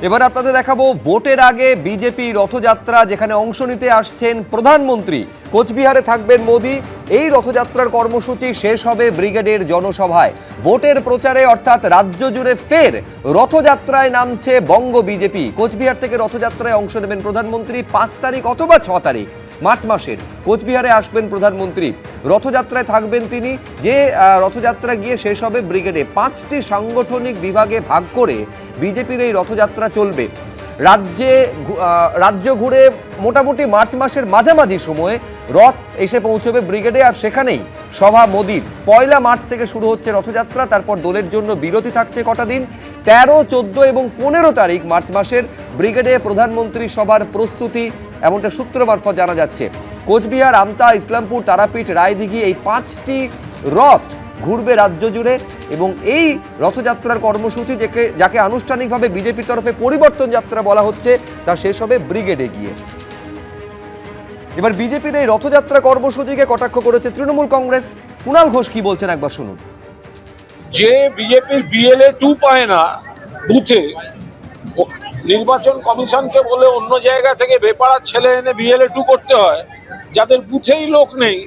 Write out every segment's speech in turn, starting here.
এবার আপনাদের দেখাবো ভোটের আগে বিজেপি রথযাত্রা, যেখানে অংশ নিতে আসছেন প্রধানমন্ত্রী। কোচবিহারে থাকবেন মোদি। এই রথযাত্রার কর্মসূচি শেষ হবে ব্রিগেডের জনসভায়। ভোটের প্রচারে অর্থাৎ রাজ্য জুড়ে ফের রথযাত্রায় নামছে বঙ্গ বিজেপি। কোচবিহার থেকে রথযাত্রায় অংশ নেবেন প্রধানমন্ত্রী 5 তারিখ অথবা 6 তারিখ মার্চ মাসের। কোচবিহারে আসবেন প্রধানমন্ত্রী, রথযাত্রায় থাকবেন তিনি। যে রথযাত্রা গিয়ে শেষ হবে ব্রিগেডে। 5টি সাংগঠনিক বিভাগে ভাগ করে বিজেপির এই রথযাত্রা চলবে। রাজ্য ঘুরে মোটামুটি মার্চ মাসের মাঝামাঝি সময়ে রথ এসে পৌঁছবে ব্রিগেডে, আর সেখানেই সভা মোদির। 1 মার্চ থেকে শুরু হচ্ছে রথযাত্রা, তারপর দলের জন্য বিরতি থাকছে কটা দিন। 13, 14 এবং 15 তারিখ মার্চ মাসের ব্রিগেডে প্রধানমন্ত্রী সভার প্রস্তুতি, এমনটা সূত্র মারফত জানা যাচ্ছে। কোচবিহার, আমতা, ইসলামপুর, তারাপীঠ, রায়দিঘি এই 5টি রথ ঘুরবে রাজ্য জুড়ে, এবং এই রথযাত্রার কর্মসূচি যাকে আনুষ্ঠানিকভাবে বিজেপির তরফে পরিবর্তন যাত্রা বলা হচ্ছে, তা শেষ হবে ব্রিগেডে গিয়ে। এবার বিজেপির এই রথযাত্রা কর্মসূচিকে কটাক্ষ করেছে তৃণমূল কংগ্রেস। কুণাল ঘোষ কি বলছেন একবার শুনুন। যে বিজেপির BLA 2 পায় না বুথে, নির্বাচন কমিশনকে বলে অন্য জায়গা থেকে বেপাড়ার ছেলে এনে BLA 2 করতে হয়, যাদের বুথেই লোক নেই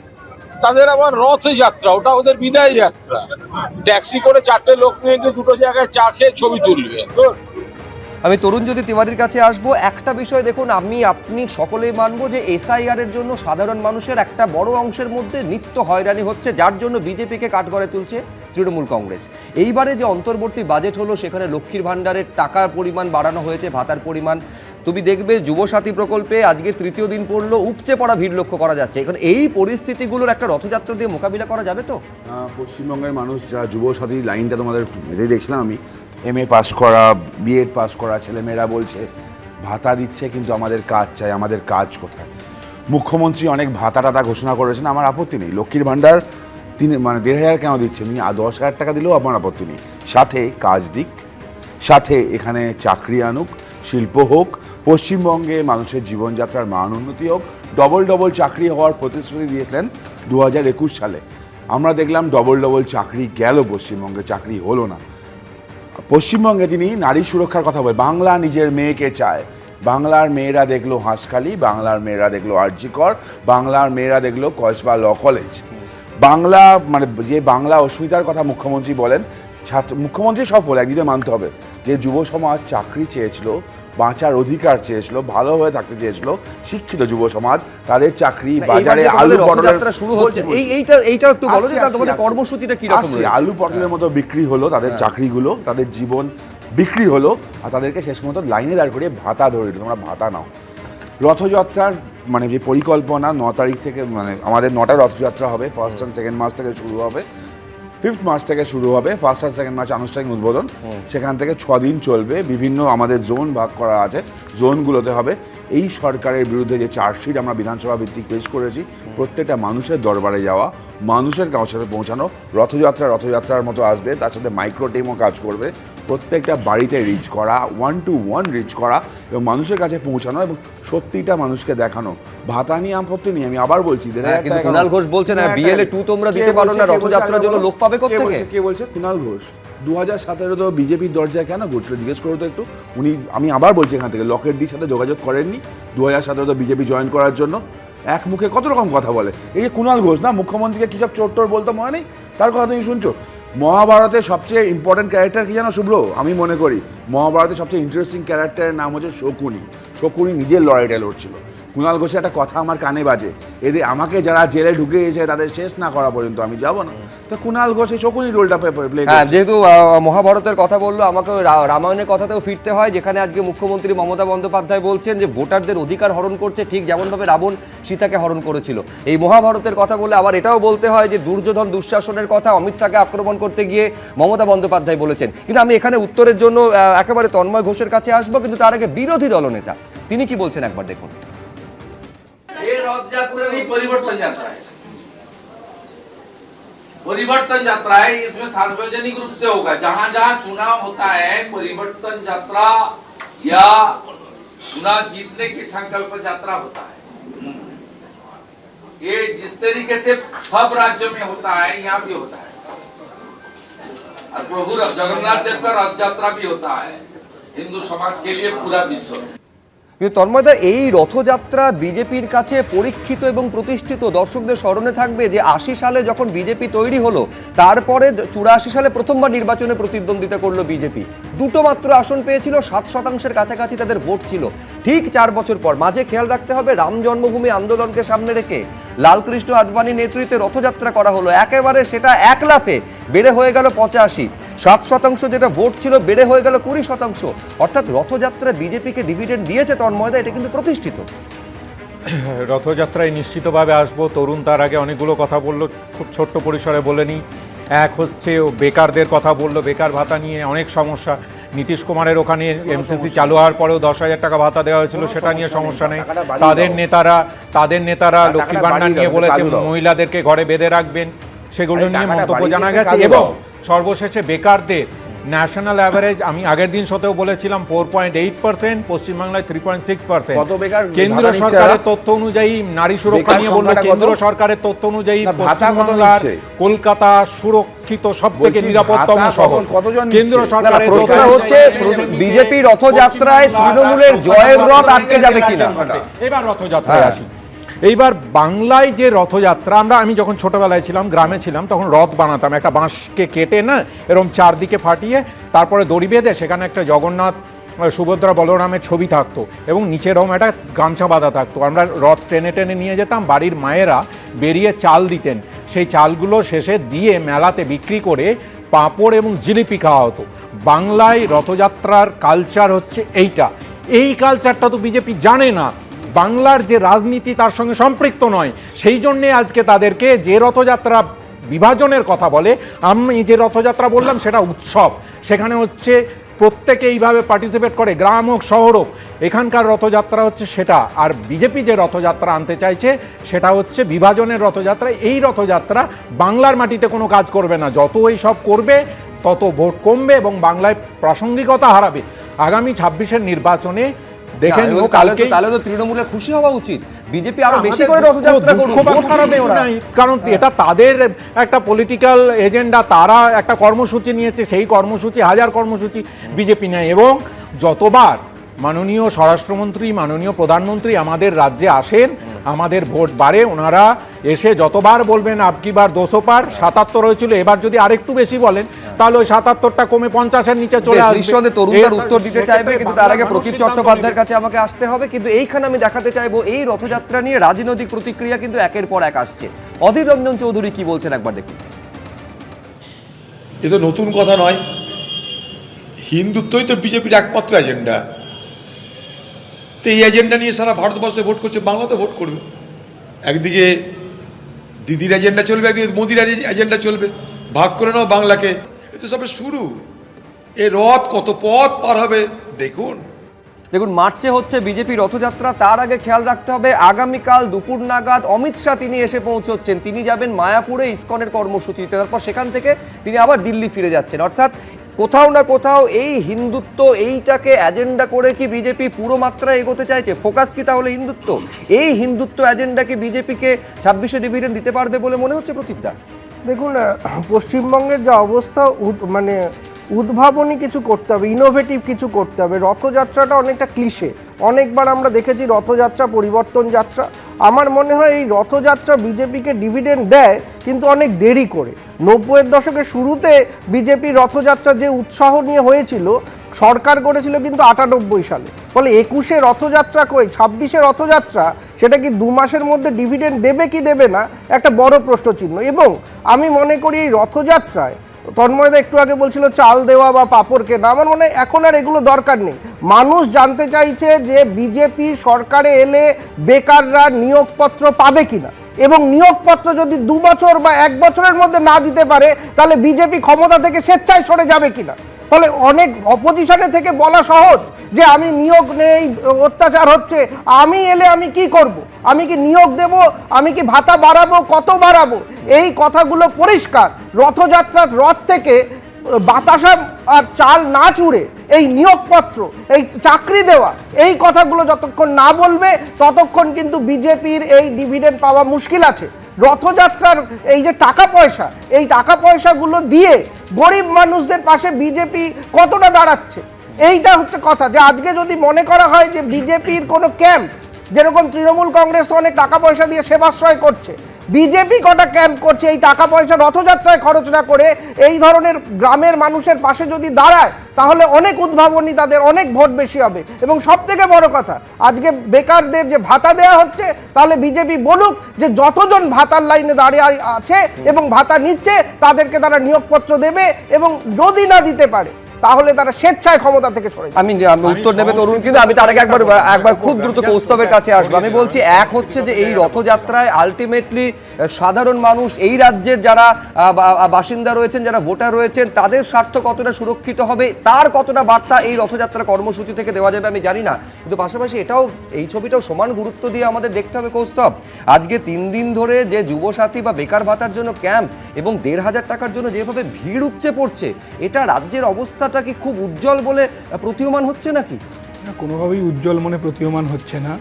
তাদের আবার রথযাত্রা, ওটা ওদের বিদায় যাত্রা। ট্যাক্সি করে 4টে লোক নিয়ে গিয়ে 2টো জায়গায় চা খেয়ে ছবি তুলবে। আমি তরুণজ্যোতি তিওয়ারির কাছে আসবো। একটা বিষয় দেখুন, আপনি সকলেই মানবো যে SIR এর জন্য সাধারণ মানুষের একটা বড় অংশের মধ্যে নিত্য হয়রানি হচ্ছে, যার জন্য বিজেপিকে কাঠগড়ায় তুলছে তৃণমূল কংগ্রেস। এইবারে যে অন্তর্বর্তী বাজেট হলো, সেখানে লক্ষ্মীর ভাণ্ডারের টাকার পরিমাণ বাড়ানো হয়েছে, ভাতার পরিমাণ। তুমি দেখবে যুবসাথী প্রকল্পে আজকে 3য় দিন পড়লো, উপচে পড়া ভিড় লক্ষ্য করা যাচ্ছে। এখন এই পরিস্থিতিগুলোর একটা রথযাত্রা দিয়ে মোকাবিলা করা যাবে তো? পশ্চিমবঙ্গের মানুষ যা যুবসাথী লাইনটা তোমাদের এতেই দেখছিলাম আমি, MA পাস করা, B.Ed পাস করা ছেলেমেয়েরা বলছে ভাতা দিচ্ছে, কিন্তু আমাদের কাজ চাই, আমাদের কাজ কোথায়? মুখ্যমন্ত্রী অনেক ভাতা টাতা ঘোষণা করেছেন, আমার আপত্তি নেই। লক্ষ্মীর ভাণ্ডার 1,500 কেন দিচ্ছে? 10,000 টাকা দিলেও আমার আপত্তি নেই। সাথে কাজ দিক, সাথে এখানে চাকরি আনুক, শিল্প হোক, পশ্চিমবঙ্গে মানুষের জীবনযাত্রার মান উন্নতি হোক। ডবল চাকরি হওয়ার প্রতিশ্রুতি দিয়েছিলেন 2021 সালে। আমরা দেখলাম ডবল চাকরি গেল, পশ্চিমবঙ্গে চাকরি হলো না। পশ্চিমবঙ্গে তিনি নারী সুরক্ষার কথা বলে, বাংলা নিজের মেয়েকে চায়। বাংলার মেয়েরা দেখলো হাঁসখালি, বাংলার মেয়েরা দেখলো আরজিকর, বাংলার মেয়েরা দেখলো কসবা ল কলেজ। বাংলা মানে যে বাংলা অস্মিতার কথা মুখ্যমন্ত্রী বলেন, মুখ্যমন্ত্রী সফল, একদিকে মানতে হবে যে যুব সমাজ চাকরি চেয়েছিল, বাঁচার অধিকার চেয়েছিল, ভালোভাবে থাকতে চেয়েছিল। শিক্ষিত যুব সমাজ, তাদের চাকরি বাজারে আলু পটলের শুরু হচ্ছে, এইটা একটু বলো যে তোমাদের কর্মসূচিটা কি রকম রয়েছে? আলু পটলের মতো বিক্রি হলো তাদের চাকরিগুলো, তাদের জীবন বিক্রি হলো, আর তাদেরকে শেষ মতো লাইনে দাঁড় করিয়ে ভাতা ধরে দিল, তোমরা ভাতা নাও। রথযাত্রার মানে যে পরিকল্পনা 9 তারিখ থেকে, মানে আমাদের 9টা রথযাত্রা হবে। 1st and 2nd মার্চ থেকে শুরু হবে, 5th মার্চ থেকে শুরু হবে 1st আর 2nd মার্চ আনুষ্ঠানিক উদ্বোধন। সেখান থেকে 6 দিন চলবে। বিভিন্ন আমাদের জোন ভাগ করা আছে, জোনগুলোতে হবে। এই সরকারের বিরুদ্ধে যে চার্জশিট আমরা বিধানসভা ভিত্তিক পেশ করেছি, প্রত্যেকটা মানুষের দরবারে যাওয়া, মানুষের কাছে পৌঁছানো। রথযাত্রার মতো আসবে, তার সাথে মাইক্রো টিমও কাজ করবে। প্রত্যেকটা বাড়িতে রিচ করা, 1 to 1 রিচ করা এবং মানুষের কাছে পৌঁছানো এবং সত্যিটা মানুষকে দেখানো। ভাতা নিয়ে আপত্তি নেই, আমি আবার বলছি। কুণাল ঘোষ বলছেন BLA 2 তোমরা দিতে পারো না, রথযাত্রার জন্য লোক পাবে কোত্থেকে? কে বলছে? কুণাল ঘোষ 2017 তো বিজেপির দরজায় কেন ঘুরছিল জিজ্ঞেস করো তো একটু। আমি আবার বলছি, এখান থেকে লকেটদির সাথে যোগাযোগ করেননি 2017 তো বিজেপি জয়েন করার জন্য? এক মুখে কত রকম কথা বলে। এই যে কুণাল ঘোষ না, মুখ্যমন্ত্রীকে কী সব চোর বলতো মনে নেই? তার কথা তুমি শুনছো? মহাভারতের সবচেয়ে ইম্পর্টেন্ট ক্যারেক্টার কি জানো শুভ্র? আমি মনে করি মহাভারতের সবচেয়ে ইন্টারেস্টিং ক্যারেক্টারের নাম হচ্ছে শকুনি নিজের লড়াইটা লড়ছিল। কুণাল ঘোষের একটা কথা আমার কানে বাজে, এদের আমাকে যারা জেলে ঢুকিয়েছে তাদের শেষ না করা পর্যন্ত আমি যাব না। তো কুণাল ঘোষ এই শকুনি রোলটা প্লে করে। যেহেতু মহাভারতের কথা বললো, আমাকে রামায়ণের কথাতেও ফিরতে হয়, যেখানে আজকে মুখ্যমন্ত্রী মমতা বন্দ্যোপাধ্যায় বলছেন যে ভোটারদের অধিকার হরণ করছে, ঠিক যেমনভাবে রাবণ সীতাকে হরণ করেছিল। এই মহাভারতের কথা বলে আবার এটাও বলতে হয় যে দুর্যোধন দুঃশাসনের কথা অমিত শাহকে আক্রমণ করতে গিয়ে মমতা বন্দ্যোপাধ্যায় বলেছেন। কিন্তু আমি এখানে উত্তরের জন্য একেবারে তন্ময় ঘোষের কাছে আসবো, কিন্তু তার আগে বিরোধী দলনেতা তিনি কি বলছেন একবার দেখুন। ये रथ यात्रा नहीं, परिवर्तन यात्रा है। परिवर्तन यात्रा है, इसमें सार्वजनिक रूप से होगा। जहां जहां चुनाव होता है, परिवर्तन यात्रा या चुनाव जीतने की संकल्प यात्रा होता है। ये जिस तरीके से सब राज्यों में होता है, यहाँ भी होता है। और प्रभु जगन्नाथ देव का रथ यात्रा भी होता है। हिंदू समाज के लिए, पूरा विश्व। কিন্তু তন্ময়দা, এই রথযাত্রা বিজেপির কাছে পরীক্ষিত এবং প্রতিষ্ঠিত। দর্শকদের স্মরণে থাকবে যে ৮০ সালে যখন বিজেপি তৈরি হলো, তারপরে ৮৪ সালে প্রথমবার নির্বাচনে প্রতিদ্বন্দ্বিতা করলো বিজেপি। দুটো মাত্র আসন পেয়েছিল, ৭% কাছাকাছি তাদের ভোট ছিল। ঠিক ৪ বছর পর, মাঝে খেয়াল রাখতে হবে, রাম জন্মভূমি আন্দোলনকে সামনে রেখে লালকৃষ্ণ আদবানির নেতৃত্বে রথযাত্রা করা হলো। একেবারে সেটা এক লাফে বেড়ে হয়ে গেল ৮৫। ৭% যেটা ভোট ছিল বেড়ে হয়ে গেল ২০%। অর্থাৎ রথযাত্রা বিজেপিকে ডিভিডেন্ড দিয়েছে তন্ময়দা, এটা কিন্তু প্রতিষ্ঠিত। রথযাত্রায় নিশ্চিতভাবে আসবো। তরুণ তার আগে অনেকগুলো কথা বললো, খুব ছোট্ট পরিসরে বলে নিই। এক হচ্ছে বেকারদের কথা বললো, বেকার ভাতা নিয়ে অনেক সমস্যা। নীতিশ কুমারের ওখানে এমসিসি চালু হওয়ার পরেও ১০,০০০ টাকা ভাতা দেওয়া হয়েছিল, সেটা নিয়ে সমস্যা নেই। তাদের নেতারা লক্ষ্মী ভাণ্ডার নিয়ে বলেছে মহিলাদেরকে ঘরে বেঁধে রাখবেন, সেগুলো নিয়ে মন্তব্য জানা গেছে। এবং সর্বশেষে বেকারদের ন্যাশনাল অ্যাভারেজ, আমি আগের দিন সতেও বলেছিলাম 4.8%, পশ্চিমবাংলায় 3.6%। কেন্দ্র সরকারের তথ্য অনুযায়ী নারী সুরক্ষা নিয়ে বললো, কেন্দ্র সরকারের তথ্য অনুযায়ী পশ্চিমবাংলার কলকাতা সুরক্ষিত সব থেকে নিরাপত্তম শহর। কেন্দ্র সরকারের প্রশ্ন হচ্ছে বিজেপি রথযাত্রায় তৃণমূলের জয়ের রথ আটকে যাবে কিনা। এবার রথযাত্রায় আসি। এইবার বাংলায় যে রথযাত্রা, আমি যখন ছোটবেলায় ছিলাম, গ্রামে ছিলাম, তখন রথ বানাতাম। একটা বাঁশকে কেটে না, এরকম চারদিকে ফাটিয়ে তারপরে দড়ি বেঁধে সেখানে একটা জগন্নাথ, সুভদ্রা, বলরামের ছবি থাকতো এবং নিচে এরকম একটা গামছা বাঁধা থাকতো। আমরা রথ টেনে টেনে নিয়ে যেতাম, বাড়ির মায়েরা বেরিয়ে চাল দিতেন, সেই চালগুলো শেষে দিয়ে মেলাতে বিক্রি করে পাঁপড় এবং জিলিপি খাওয়া হতো। বাংলায় রথযাত্রার কালচার হচ্ছে এইটা। এই কালচারটা তো বিজেপি জানে না, বাংলার যে রাজনীতি তার সঙ্গে সম্পৃক্ত নয়। সেই জন্যে আজকে তাদেরকে যে রথযাত্রা বিভাজনের কথা বলে, আমি যে রথযাত্রা বললাম সেটা উৎসব, সেখানে হচ্ছে প্রত্যেকে এইভাবে পার্টিসিপেট করে, গ্রাম হোক শহর হোক, এখানকার রথযাত্রা হচ্ছে সেটা। আর বিজেপি যে রথযাত্রা আনতে চাইছে সেটা হচ্ছে বিভাজনের রথযাত্রা। এই রথযাত্রা বাংলার মাটিতে কোনো কাজ করবে না। যত এই সব করবে তত ভোট কমবে এবং বাংলায় প্রাসঙ্গিকতা হারাবে। আগামী ২৬-এর নির্বাচনে দেখেন, তাহলে তো তৃণমূলের খুশি হওয়া উচিত, বিজেপি আরো বেশি করে রথযাত্রা করুক, ভোট হারাবে ওরা। কারণ এটা তাদের একটা পলিটিক্যাল এজেন্ডা, তারা একটা কর্মসূচি নিয়েছে, সেই কর্মসূচি, হাজার কর্মসূচি বিজেপি নেয়। এবং যতবার মাননীয় স্বরাষ্ট্রমন্ত্রী, মাননীয় প্রধানমন্ত্রী আমাদের রাজ্যে আসেন, আমাদের ভোট বাড়ে। ওনারা এসে যতবার বলবেন আবকি বার ২০০ পার, ৭৭ হয়েছিল, এবার যদি আরেকটু বেশি বলেন তাহলে ওই ৭৭টা কমে ৫০-এর নিচে চলে আসবে। নিঃসন্দেহে তরুণদের উত্তর দিতে চাইবে, কিন্তু তার আগে প্রতীপ চট্টোপাধ্যায়ের কাছে আমাকে আসতে হবে। কিন্তু এইখানে আমি দেখাতে চাইবো, এই রথযাত্রা নিয়ে রাজনৈতিক প্রতিক্রিয়া কিন্তু একের পর এক আসছে। অধীর রঞ্জন চৌধুরী কি বলছেন একবার দেখুন। এ তো নতুন কথা নয়, হিন্দুত্বই তো বিজেপির একমাত্র এজেন্ডা। তো এই এজেন্ডা নিয়ে সারা ভারতবর্ষে ভোট করছে, বাংলাতে ভোট করবে। একদিকে দিদির এজেন্ডা চলবে, একদিকে মোদির এজেন্ডা চলবে, ভাগ করে নাও বাংলাকে। এ তো সবে শুরু, এ রথ কত পথ পার হবে দেখুন। দেখুন, মার্চে হচ্ছে বিজেপি রথযাত্রা। তার আগে খেয়াল রাখতে হবে, আগামীকাল দুপুর নাগাদ অমিত শাহ তিনি এসে পৌঁছচ্ছেন। তিনি যাবেন মায়াপুরে ইসকনের কর্মসূচিতে, তারপর সেখান থেকে তিনি আবার দিল্লি ফিরে যাচ্ছেন। অর্থাৎ কোথাও না কোথাও এই হিন্দুত্ব, এইটাকে এজেন্ডা করে কি বিজেপি পুরো মাত্রায় এগোতে চাইছে? ফোকাস কি তাহলে হিন্দুত্ব? এই হিন্দুত্ব এজেন্ডাকে বিজেপিকে ২৬-এ ডিভিডেন্ড দিতে পারবে বলে মনে হচ্ছে প্রতীপদা? দেখুন, পশ্চিমবঙ্গের যা অবস্থা, মানে উদ্ভাবনী কিছু করতে হবে, ইনোভেটিভ কিছু করতে হবে। রথযাত্রাটা অনেকটা ক্লিশে, অনেকবার আমরা দেখেছি রথযাত্রা পরিবর্তন যাত্রা। আমার মনে হয় এই রথযাত্রা বিজেপিকে ডিভিডেন্ড দেয়, কিন্তু অনেক দেরি করে। ৯০-এর দশকের শুরুতে বিজেপি রথযাত্রা যে উৎসাহ নিয়ে হয়েছিল, সরকার করেছিল কিন্তু ৯৮ সালে। ফলে ২১-এ রথযাত্রা কই, ২৬-এ রথযাত্রা, সেটা কি ২ মাসের মধ্যে ডিভিডেন্ড দেবে কি দেবে না, একটা বড় প্রশ্নচিহ্ন। এবং আমি মনে করি এই রথযাত্রায়, তন্ময়দা একটু আগে বলছিল চাল দেওয়া বা পাপড় কেনা, আমার মনে হয় এখন আর এগুলো দরকার নেই। মানুষ জানতে চাইছে যে বিজেপি সরকারে এলে বেকাররা নিয়োগপত্র পাবে কিনা, এবং নিয়োগপত্র যদি ২ বছর বা ১ বছরের মধ্যে না দিতে পারে, তাহলে বিজেপি ক্ষমতা থেকে স্বেচ্ছায় সরে যাবে কিনা। ফলে অনেক অপোজিশনে থেকে বলা সহজ যে আমি নিয়োগ নেই, অত্যাচার হচ্ছে, আমি এলে আমি কি করব, আমি কি নিয়োগ দেব, আমি কি ভাতা বাড়াবো, কত বাড়াবো, এই কথাগুলো পরিষ্কার। রথযাত্রার রথ থেকে বাতাসা আর চাল না চুড়ে এই নিয়োগপত্র, এই চাকরি দেওয়া, এই কথাগুলো যতক্ষণ না বলবে ততক্ষণ কিন্তু বিজেপির এই ডিভিডেন্ড পাওয়া মুশকিল আছে। রথযাত্রার এই যে টাকা পয়সা, এই টাকা পয়সাগুলো দিয়ে গরিব মানুষদের পাশে বিজেপি কতটা দাঁড়াচ্ছে, এইটা হচ্ছে কথা, যে আজকে যদি মনে করা হয় যে বিজেপির কোনো ক্যাম্প, যেরকম তৃণমূল কংগ্রেস অনেক টাকা পয়সা দিয়ে সেবাশ্রয় করছে, বিজেপি কটা ক্যাম্প করছে এই টাকা পয়সা রথযাত্রায় খরচ না করে এই ধরনের গ্রামের মানুষের পাশে যদি দাঁড়ায়, তাহলে অনেক উদ্ভাবনী, তাদের অনেক ভোট বেশি হবে। এবং সব থেকে বড় কথা, আজকে বেকারদের যে ভাতা দেওয়া হচ্ছে, তাহলে বিজেপি বলুক যে যতজন ভাতার লাইনে দাঁড়িয়ে আছে এবং ভাতা নিচ্ছে তাদেরকে তারা নিয়োগপত্র দেবে, এবং যদি না দিতে পারে তাহলে তারা স্বেচ্ছায় ক্ষমতা থেকে সরে যাবে। আমি উত্তর নেবে তরুণ, কিন্তু আমি তার আগে একবার খুব দ্রুত কৌস্তবের কাছে আসবো। আমি বলছি, এক হচ্ছে যে এই রথযাত্রায় আলটিমেটলি সাধারণ মানুষ, এই রাজ্যের যারা বাসিন্দা রয়েছেন, যারা ভোটার রয়েছেন, তাদের স্বার্থ কতটা সুরক্ষিত হবে, তার কতটা বার্তা এই রথযাত্রা কর্মসূচি থেকে দেওয়া যাবে আমি জানি না। কিন্তু পাশাপাশি এটাও, এই ছবিটাও সমান গুরুত্ব দিয়ে আমাদের দেখতে হবে কৌস্তব। আজকে 3 দিন ধরে যে যুবসাথী বা বেকার ভাতার জন্য ক্যাম্প এবং 1,500 টাকার জন্য যেভাবে ভিড় উপচে পড়ছে, এটা রাজ্যের অবস্থাটা কি খুব উজ্জ্বল বলে প্রতীয়মান হচ্ছে নাকি? না, কোনোভাবেই উজ্জ্বল মনে প্রতীয়মান হচ্ছে না।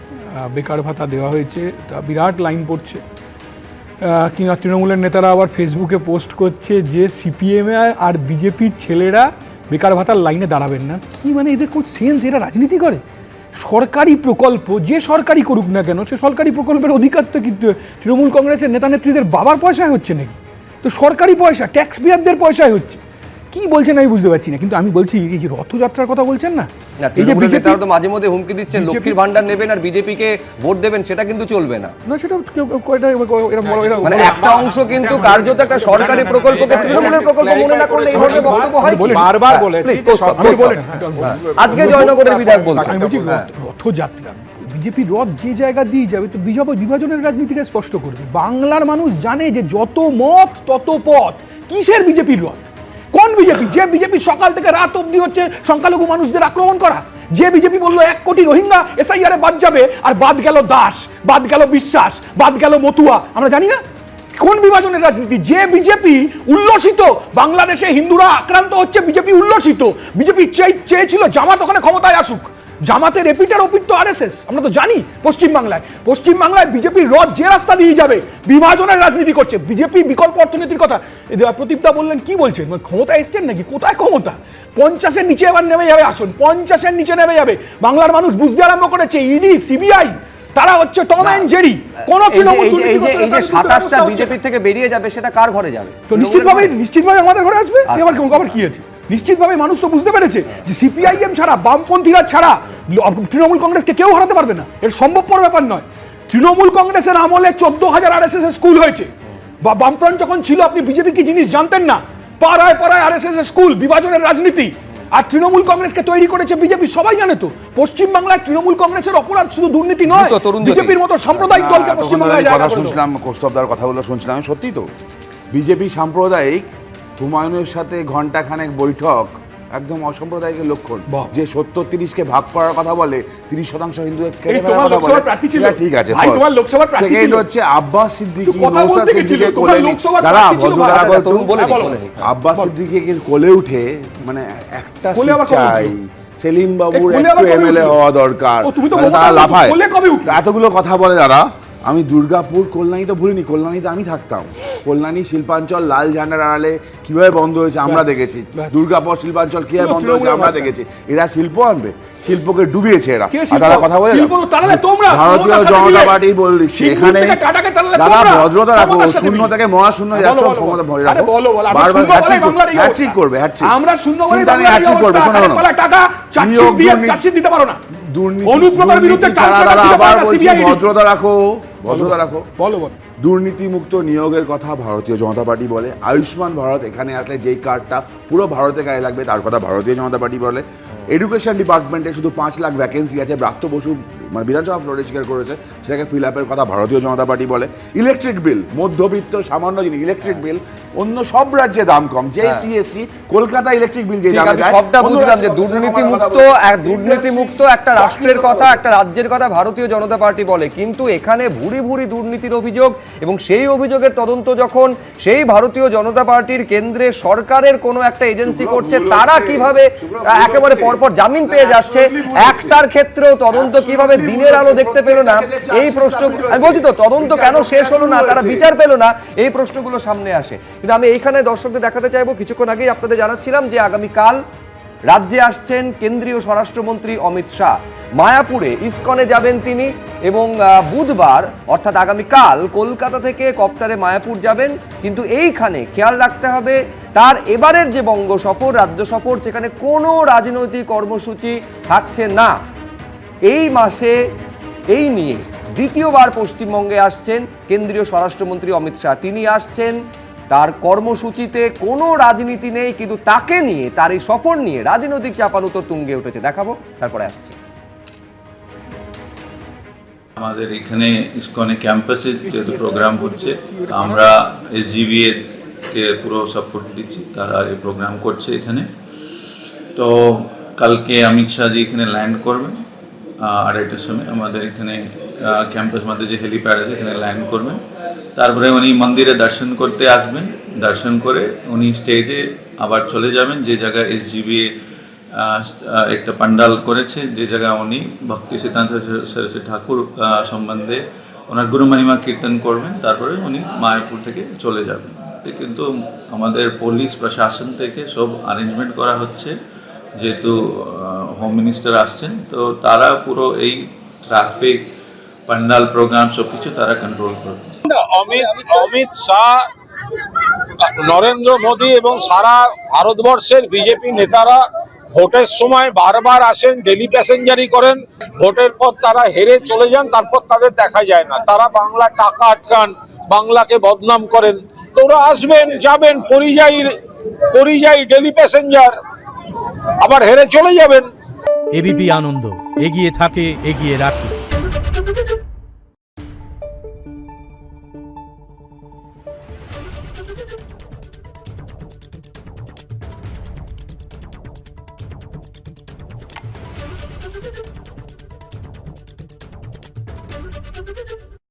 বেকার ভাতা দেওয়া হয়েছে, তা বিরাট লাইন পড়ছে। কিংবা তৃণমূলের নেতারা আবার ফেসবুকে পোস্ট করছে যে সিপিএম আর বিজেপির ছেলেরা বেকার ভাতার লাইনে দাঁড়াবেন না। কি মানে এদের কোন সেন্স? এরা রাজনীতি করে? সরকারি প্রকল্প যে সরকারি করুক না কেন, সে সরকারি প্রকল্পের অধিকার তো কিন্তু তৃণমূল কংগ্রেসের নেতা নেত্রীদের বাবার পয়সায় হচ্ছে নাকি? তো সরকারি পয়সা, ট্যাক্স পেয়ারদের পয়সায় হচ্ছে। কি বলছেন আমি বুঝতে পারছি না। কিন্তু আমি বলছি, এই যে রথযাত্রার কথা বলছেন না, এই যে বিজেপি তো মাঝে মধ্যে হুমকি দিচ্ছেন লক্ষ্মীর ভান্ডার নেবেন আর বিজেপিকে ভোট দেবেন, সেটা কিন্তু চলবে না। না সেটা মানে একটা অংশ কিন্তু কার্যত একটা সরকারি প্রকল্পকে তৃণমূলের প্রকল্প মনে না করলে এই ধরনের বক্তব্য হয়। বারবার বলেছি, আজকে জয়নগরের বিধায়ক বলছেন, আমি বলছি রথযাত্রা বিজেপি রথ যে জায়গা দিয়ে যাবে তো বিভাজনের রাজনীতিকে স্পষ্ট করবে। বাংলার মানুষ জানে যে যত মত তত পথ। কিসের বিজেপির রথ? কোন বিজেপি? যে বিজেপি সকাল থেকে রাত অবধি হচ্ছে সংখ্যালঘু মানুষদের আক্রমণ করা। যে বিজেপি বললো 1 কোটি রোহিঙ্গা এসআইআর বাদ যাবে, আর বাদ গেল দাস, বাদ গেল বিশ্বাস, বাদ গেল মতুয়া। আমরা জানি না কোন বিভাজনের রাজনীতি? যে বিজেপি উল্লসিত, বাংলাদেশে হিন্দুরা আক্রান্ত হচ্ছে, বিজেপি উল্লসিত। বিজেপি চেয়েছিল জামাত ওখানে ক্ষমতায় আসুক। জামাতের এপিটার ওপিট তো আরএসএস, আমরা তো জানি। পশ্চিমবাংলায় বিজেপির রথ যে রাস্তা দিয়ে যাবে, বিভাজনের রাজনীতি করছে। বিজেপি বিকল্প অর্থনীতির কথা প্রদীপদা বললেন, কি বলছেন? ক্ষমতা এসছেন নাকি? কোথায় ক্ষমতা? 50-এর নিচে এবার নেমে যাবে আসুন, 50-এর নিচে নেমে যাবে। বাংলার মানুষ বুঝতে আরম্ভ করেছে ইডি সিবিআই তারা হচ্ছে টম এন্ড জেরি। কোন এই যে 27টা বিজেপি থেকে বেরিয়ে যাবে, সেটা কার ঘরে যাবে? তো নিশ্চিতভাবে আমাদের ঘরে আসবে। এবার কি আছে? নিশ্চিতভাবে মানুষ তো বুঝতে পেরেছে যে সিপিআইএম ছাড়া, বামপন্থীরা ছাড়া তৃণমূল কংগ্রেসকে কেউ হারাতে পারবে না। এর সম্ভবপর ব্যাপার নয়। তৃণমূল কংগ্রেসের আমলে 14,000 আরএসএস স্কুল হয়েছে। বা বামফ্রন্ট যখন ছিল, আপনি বিজেপি কি জিনিস জানতেন না? পাড়ায় পাড়ায় আরএসএস স্কুল, বিভাজনের রাজনীতি। আর তৃণমূল কংগ্রেসকে তৈরি করেছে বিজেপি, সবাই জানে তো। পশ্চিমবাংলায় তৃণমূল কংগ্রেসের অপরাধ শুধু দুর্নীতি নয়, বিজেপির মতো সাম্প্রদায়িক দলকে পশ্চিমবাংলায় জায়গা করে শুনছিলাম, কৌস্তবদার কথাগুলো শুনছিলাম, সত্যি তো বিজেপি সাম্প্রদায়িক। হুমায়ুনের সাথে ঘন্টাখানেক বৈঠক একদম অসাম্প্রদায়িকের লক্ষণ। যে 70-30-কে ভাগ করার কথা বলে, 30% হিন্দু ঠিক আছে। সেকেন্ড হচ্ছে আব্বাস সিদ্দিকী, নওশাদ সিদ্দিকীকে কোলে আব্বাস সিদ্দিকীকে কোলে উঠে, মানে একটা চাই সেলিম বাবুর একটু এমএলএ হওয়া দরকার, তারা লাফায়। এতগুলো কথা বলে যারা। আমি দুর্গাপুর কল্যাণী তো ভুলিনি, কল্যাণীতে আমি থাকতাম। কল্যাণী শিল্পাঞ্চল লাল ঝান্ডার আড়ালে কিভাবে বন্ধ হয়েছে আমরা দেখেছি। দুর্গাপুর শিল্পাঞ্চল কিভাবে বন্ধ হয়েছে আমরা দেখেছি। এরা শিল্প আনবে, শিল্পকে ডুবিয়েছে এরা। তারা কথা বলে ভারতীয় জনতা পার্টি বলছে এখানে দাদা ভদ্রতা রাখো, শূন্য থেকে মহাশূন্য যাচ্ছ, ক্ষমতা ভরে রাখো। বারবার হ্যাট্রিক করবে, হ্যাট্রিক করবে। শোনো ভদ্রতা রাখো, ভদ্রতা রাখো। দুর্নীতিমুক্ত নিয়োগের কথা ভারতীয় জনতা পার্টি বলে। আয়ুষ্মান ভারত এখানে আসলে যেই কার্ডটা পুরো ভারতে গায়ে লাগবে তার কথা ভারতীয় জনতা পার্টি বলে। এডুকেশন ডিপার্টমেন্টে শুধু 5 লাখ ভ্যাকেন্সি আছে, ব্রাত্য বসু মানে বিধানসভা ফ্লোরে স্বীকার করেছে, সেটাকে ফিল আপের কথা ভারতীয় জনতা পার্টি বলে। ইলেকট্রিক বিল, মধ্যবিত্ত সামান্য জিনিস, ইলেকট্রিক বিল অন্য সব রাজ্যে দাম কম। যে সিএসসি কলকাতা ইলেকট্রিক বিল যে দামে যায়, সবটা বুঝলাম যে দুর্নীতিমুক্ত একটা রাষ্ট্রের কথা, একটা রাজ্যের কথা ভারতীয় জনতা পার্টি বলে। কিন্তু এখানে ভুরি ভুরি দুর্নীতির অভিযোগ, এবং সেই অভিযোগের তদন্ত যখন সেই ভারতীয় জনতা পার্টির কেন্দ্রে সরকারের কোনো একটা এজেন্সি করছে, তারা কিভাবে একেবারে পরপর জামিন পেয়ে যাচ্ছে, একটার ক্ষেত্রেও তদন্ত কিভাবে দিনের আলো দেখতে পেল না, এই প্রশ্ন। আমি বলছি তো, তদন্ত কেন শেষ হলো না, তারা বিচার পেল না, এই প্রশ্নগুলো সামনে আসে। কিন্তু আমি এইখানে দর্শকদের দেখাতে চাইবো, কিছুক্ষণ আগেই আপনাদের জানাচ্ছিলাম যে আগামীকাল রাজ্যে আসছেন কেন্দ্রীয় স্বরাষ্ট্রমন্ত্রী অমিত শাহ। মায়াপুরে ইসকনে যাবেন তিনি এবং বুধবার অর্থাৎ আগামীকাল কলকাতা থেকে কপ্টারে মায়াপুর যাবেন। কিন্তু এইখানে খেয়াল রাখতে হবে তার এবারের যে বঙ্গ সফর, রাজ্য সফর, সেখানে কোনো রাজনৈতিক কর্মসূচি থাকছে না। এই মাসে এই নিয়ে দ্বিতীয়বার পশ্চিমবঙ্গে আসছেন কেন্দ্রীয় স্বরাষ্ট্রমন্ত্রী অমিত শাহ। তিনি আসছেন, তার কর্মসূচিতে কোনো রাজনীতি নেই, কিন্তু তাকে নিয়ে, তার এই সফর নিয়ে রাজনৈতিক চাপানুতর তুঙ্গে উঠেছে। দেখাবো, তারপরে আসছে। আমাদের এখানে ইসকনে ক্যাম্পাসে যেহেতু প্রোগ্রাম হচ্ছে, আমরা এসজিবিএ কে পুরো সাপোর্ট দিচ্ছি, তারা এই প্রোগ্রাম করছে এখানে। তো কালকে অমিত শাহজি এখানে ল্যান্ড করবেন 2:30টার সময় আমাদের এখানে ক্যাম্পাস মধ্যে যে হেলিপ্যাড আছে এখানে ল্যান্ড করবেন। তারপরে উনি মন্দিরে দর্শন করতে আসবেন, দর্শন করে উনি স্টেজে আবার চলে যাবেন যে জায়গায় এসজিবিএ একটা পান্ডাল করেছে, যে জায়গায় উনি ভক্তি সিদ্ধান্ত সরস্বতী ঠাকুর সম্বন্ধে ওনার গুরু মহিমা কীর্তন করবেন। তারপরে উনি মায়াপুর থেকে চলে যাবেন। কিন্তু আমাদের পুলিশ প্রশাসন থেকে সব অ্যারেঞ্জমেন্ট করা হচ্ছে, যেহেতু হোম মিনিস্টার আসছেন, তো তারা পুরো এই ট্রাফিক পান্ডাল প্রোগ্রাম সব কিছু তারা কন্ট্রোল করবে। অমিত শাহ, নরেন্দ্র মোদী এবং সারা ভারতবর্ষের বিজেপি নেতারা ভোটের সময় বারবার আসেন, ডেলি প্যাসেঞ্জারি করেন, ভোটের পর তারা হেরে চলে যান, তারপর তাদের দেখা যায় না। তারা বাংলা টাকা আটকান, বাংলাকে বদনাম করেন। তো ওরা আসবেন, যাবেন, পরিযায়ী ডেলি প্যাসেঞ্জার, আবার হেরে চলে যাবেন। এবিপি আনন্দ, এগিয়ে থাকে, এগিয়ে রাখে।